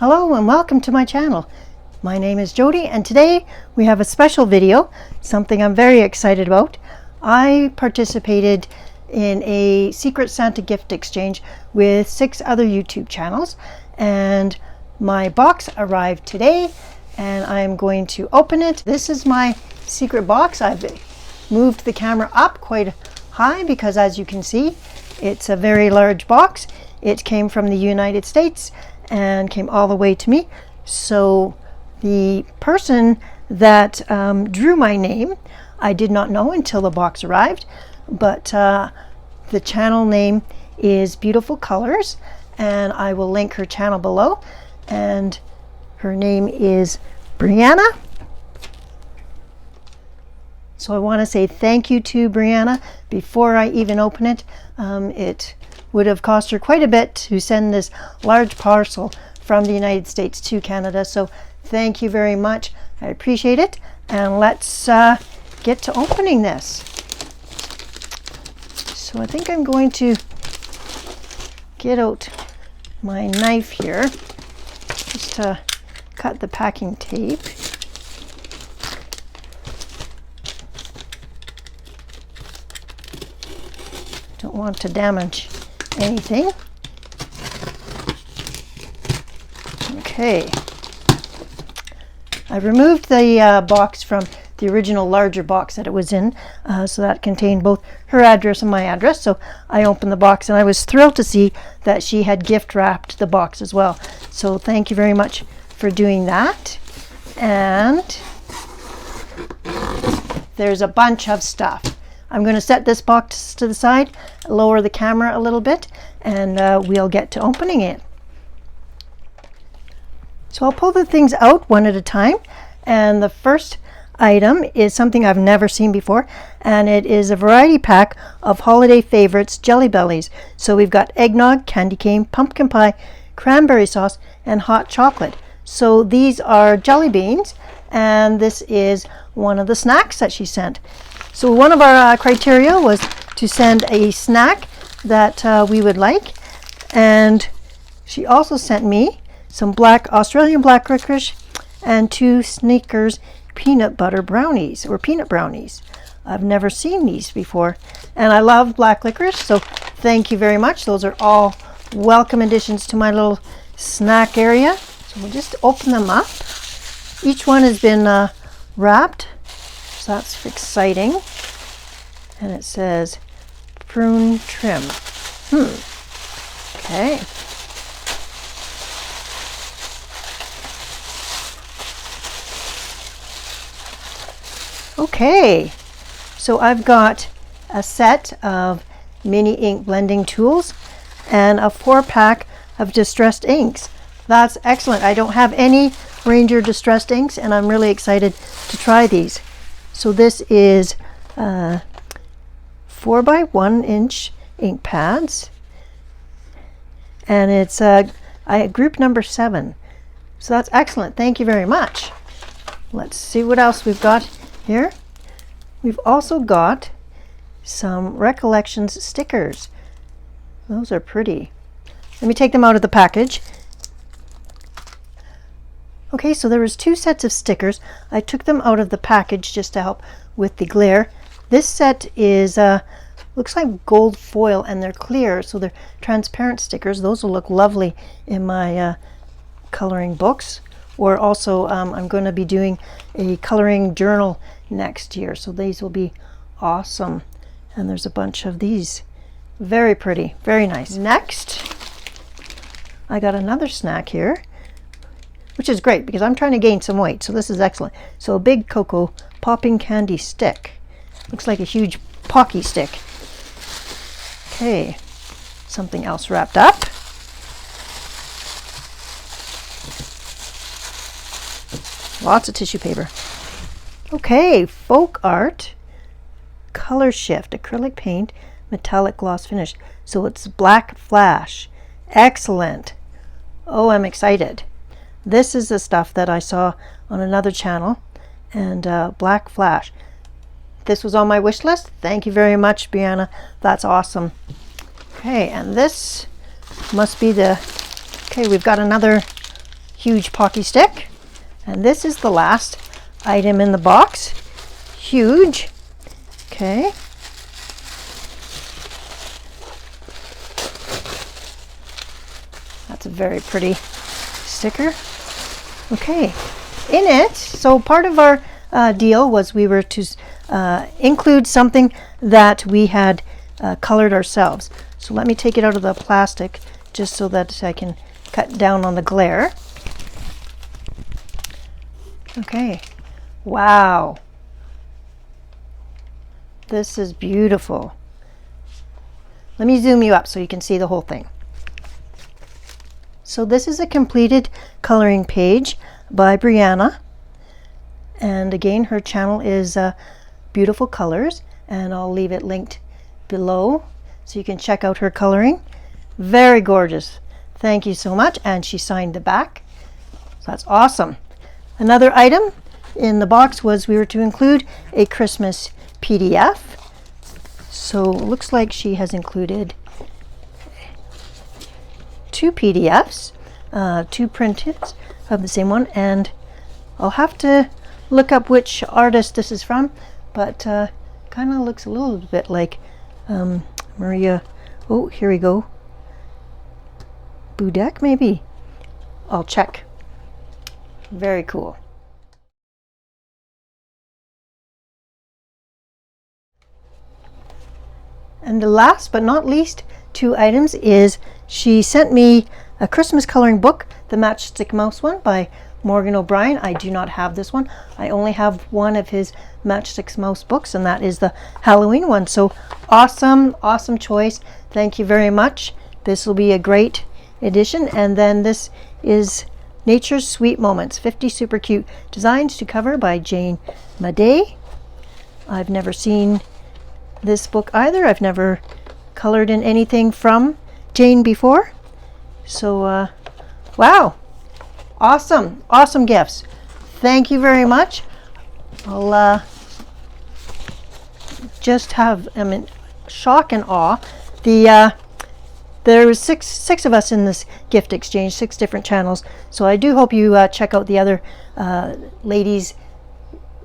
Hello and welcome to my channel. My name is Jody and today we have a special video, something I'm very excited about. I participated in a Secret Santa gift exchange with 6 other YouTube channels and my box arrived today and I'm going to open it. This is my secret box. I've moved the camera up quite high because as you can see it's a very large box. It came from the United States and came all the way to me. So the person that drew my name, I did not know until the box arrived, but the channel name is Beautiful Colors and I will link her channel below, and her name is Brianna. So I want to say thank you to Brianna before I even open it. It would have cost her quite a bit to send this large parcel from the United States to Canada. So thank you very much. I appreciate it. And let's get to opening this. So I think I'm going to get out my knife here just to cut the packing tape. Don't want to damage anything. Okay, I removed the box from the original larger box that it was in, so that contained both her address and my address. So I opened the box and I was thrilled to see that she had gift wrapped the box as well. So thank you very much for doing that. And there's a bunch of stuff. I'm going to set this box to the side, lower the camera a little bit, and we'll get to opening it. So I'll pull the things out one at a time, and the first item is something I've never seen before, and it is a variety pack of holiday favorites Jelly Bellies. So we've got eggnog, candy cane, pumpkin pie, cranberry sauce, and hot chocolate. So these are jelly beans, and this is one of the snacks that she sent. So one of our criteria was to send a snack that we would like, and she also sent me some Australian black licorice and 2 Snickers peanut butter brownies, or peanut brownies. I've never seen these before, and I love black licorice, so thank you very much. Those are all welcome additions to my little snack area. So we'll just open them up. Each one has been wrapped. So that's exciting. And it says prune trim. Okay. Okay. So I've got a set of mini ink blending tools and a 4-pack of distressed inks. That's excellent. I don't have any Ranger distressed inks and I'm really excited to try these. So this is 4 by 1 inch ink pads, and it's group number 7. So that's excellent. Thank you very much. Let's see what else we've got here. We've also got some Recollections stickers. Those are pretty. Let me take them out of the package. Okay, so there was 2 sets of stickers. I took them out of the package just to help with the glare. This set is looks like gold foil and they're clear, so they're transparent stickers. Those will look lovely in my coloring books. Or also I'm going to be doing a coloring journal next year, so these will be awesome. And there's a bunch of these. Very pretty, very nice. Next, I got another snack here, which is great because I'm trying to gain some weight, so this is excellent. So a big cocoa popping candy stick. Looks like a huge Pocky stick. Okay, something else wrapped up. Lots of tissue paper. Okay, folk art, color shift, acrylic paint, metallic gloss finish. So it's black flash. Excellent. Oh, I'm excited. This is the stuff that I saw on another channel, and black flash. This was on my wish list. Thank you very much, Brianna. That's awesome. Okay, and this must be the, okay, we've got another huge Pocky stick. And this is the last item in the box. Huge. Okay. That's a very pretty sticker. Okay. In it, so part of our deal was we were to include something that we had colored ourselves. So let me take it out of the plastic just so that I can cut down on the glare. Okay. Wow. This is beautiful. Let me zoom you up so you can see the whole thing. So this is a completed coloring page by Brianna. And again, her channel is Beautiful Colors, and I'll leave it linked below so you can check out her coloring. Very gorgeous. Thank you so much. And she signed the back. So that's awesome. Another item in the box was we were to include a Christmas PDF. So it looks like she has included 2 PDFs, 2 printed of the same one, and I'll have to look up which artist this is from, but kind of looks a little bit like Maria. Oh, here we go. Budek, maybe. I'll check. Very cool. And the last but not least 2 items is she sent me a Christmas coloring book, the Matchstick Mouse one by Morgan O'Brien. I do not have this one. I only have one of his Matchstick Mouse books, and that is the Halloween one. So awesome, awesome choice. Thank you very much. This will be a great edition. And then this is Nature's Sweet Moments, 50 super cute designs to cover by Jane Madej. I've never seen this book either. I've never colored in anything from Jane before. So wow, awesome, awesome gifts. Thank you very much. I'll just have, I'm in shock and awe. There was six of us in this gift exchange, 6 different channels. So I do hope you check out the other ladies'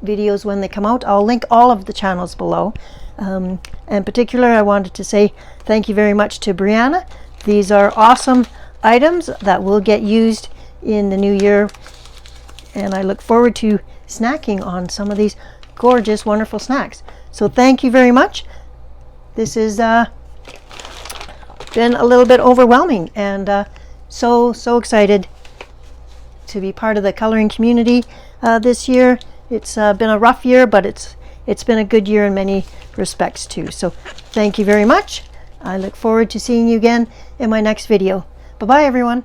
videos when they come out. I'll link all of the channels below. In particular, I wanted to say thank you very much to Brianna. These are awesome items that will get used in the new year, and I look forward to snacking on some of these gorgeous, wonderful snacks. So thank you very much. This has been a little bit overwhelming, and so excited to be part of the coloring community this year. It's been a rough year, but it's been a good year in many respects too. So thank you very much. I look forward to seeing you again in my next video. Bye-bye, everyone.